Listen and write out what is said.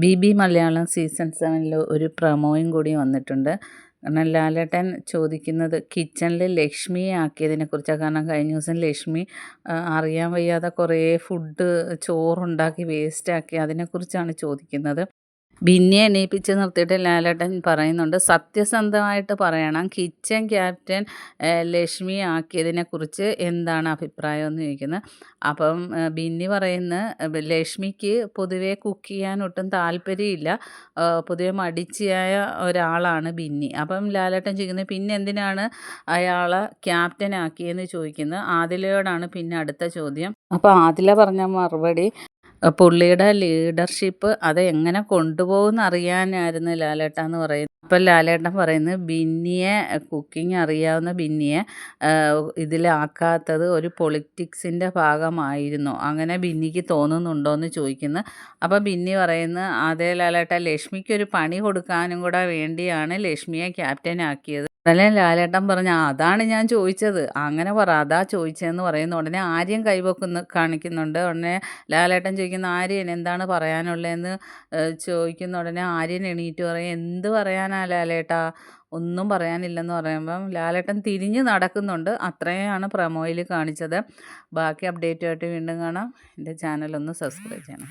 B Malayalam season 7 ഒരു പ്രൊമോയും കൂടി വന്നിട്ടുണ്ട്. കാരണം ലാലേട്ടൻ ചോദിക്കുന്നത് കിച്ചണിൽ ലക്ഷ്മിയെ ആക്കിയതിനെക്കുറിച്ചാണ്. കാരണം കഴിഞ്ഞ ദിവസം ലക്ഷ്മി അറിയാൻ വയ്യാതെ കുറേ ഫുഡ് ചോറുണ്ടാക്കി വേസ്റ്റാക്കി, അതിനെക്കുറിച്ചാണ് ചോദിക്കുന്നത്. ബിന്നിയെ എണീപ്പിച്ച് നിർത്തിയിട്ട് ലാലേട്ടൻ പറയുന്നുണ്ട്, സത്യസന്ധമായിട്ട് പറയണം, കിച്ചൺ ക്യാപ്റ്റൻ ലക്ഷ്മിയെ ആക്കിയതിനെക്കുറിച്ച് എന്താണ് അഭിപ്രായം എന്ന് ചോദിക്കുന്നത്. അപ്പം ബിന്നി പറയുന്നത് ലക്ഷ്മിക്ക് പൊതുവേ കുക്ക് ചെയ്യാൻ ഒട്ടും താല്പര്യമില്ല, പൊതുവെ മടിച്ചിയായ ഒരാളാണ് ബിന്നി. അപ്പം ലാലേട്ടൻ ചോദിക്കുന്നത് പിന്നെ എന്തിനാണ് അയാളെ ക്യാപ്റ്റൻ ആക്കിയെന്ന് ചോദിക്കുന്നത്. ആദിലയോടാണ് പിന്നെ അടുത്ത ചോദ്യം. അപ്പോൾ ആദില പറഞ്ഞ മറുപടി, പുള്ളിയുടെ ലീഡർഷിപ്പ് അത് എങ്ങനെ കൊണ്ടുപോകുമെന്ന് അറിയാനായിരുന്നു ലാലേട്ട എന്ന് പറയുന്നത്. അപ്പം ലാലേട്ടൻ പറയുന്നത് ബിന്നിയെ, കുക്കിംഗ് അറിയാവുന്ന ബിന്നിയെ ഇതിലാക്കാത്തത് ഒരു പൊളിറ്റിക്സിൻ്റെ ഭാഗമായിരുന്നു, അങ്ങനെ ബിന്നിക്ക് തോന്നുന്നുണ്ടോ എന്ന് ചോദിക്കുന്നു. അപ്പം ബിന്നി പറയുന്നത്, അതേ ലാലേട്ട, ലക്ഷ്മിക്കൊരു പണി കൊടുക്കാനും കൂടെ വേണ്ടിയാണ് ലക്ഷ്മിയെ ക്യാപ്റ്റൻ ആക്കിയത്. ഉടനെ ലാലേട്ടൻ പറഞ്ഞു, അതാണ് ഞാൻ ചോദിച്ചത്, അങ്ങനെ പറ, അതാ ചോദിച്ചതെന്ന് പറയുന്നു. ഉടനെ ആര്യൻ കാണിക്കുന്നുണ്ട്. ഉടനെ ലാലേട്ടൻ ചോദിക്കുന്ന, ആര്യൻ എന്താണ് പറയാനുള്ളതെന്ന് ചോദിക്കുന്ന ഉടനെ ആര്യൻ എണീറ്റ് പറയും, എന്ത് പറയാനാ ലാലേട്ടാ, ഒന്നും പറയാനില്ലെന്ന് പറയുമ്പം ലാലേട്ടൻ തിരിഞ്ഞ് നടക്കുന്നുണ്ട്. അത്രയാണ് പ്രൊമോയിൽ കാണിച്ചത്. ബാക്കി അപ്ഡേറ്റുമായിട്ട് വീണ്ടും കാണാം. എൻ്റെ ചാനലൊന്ന് സബ്സ്ക്രൈബ് ചെയ്യണം.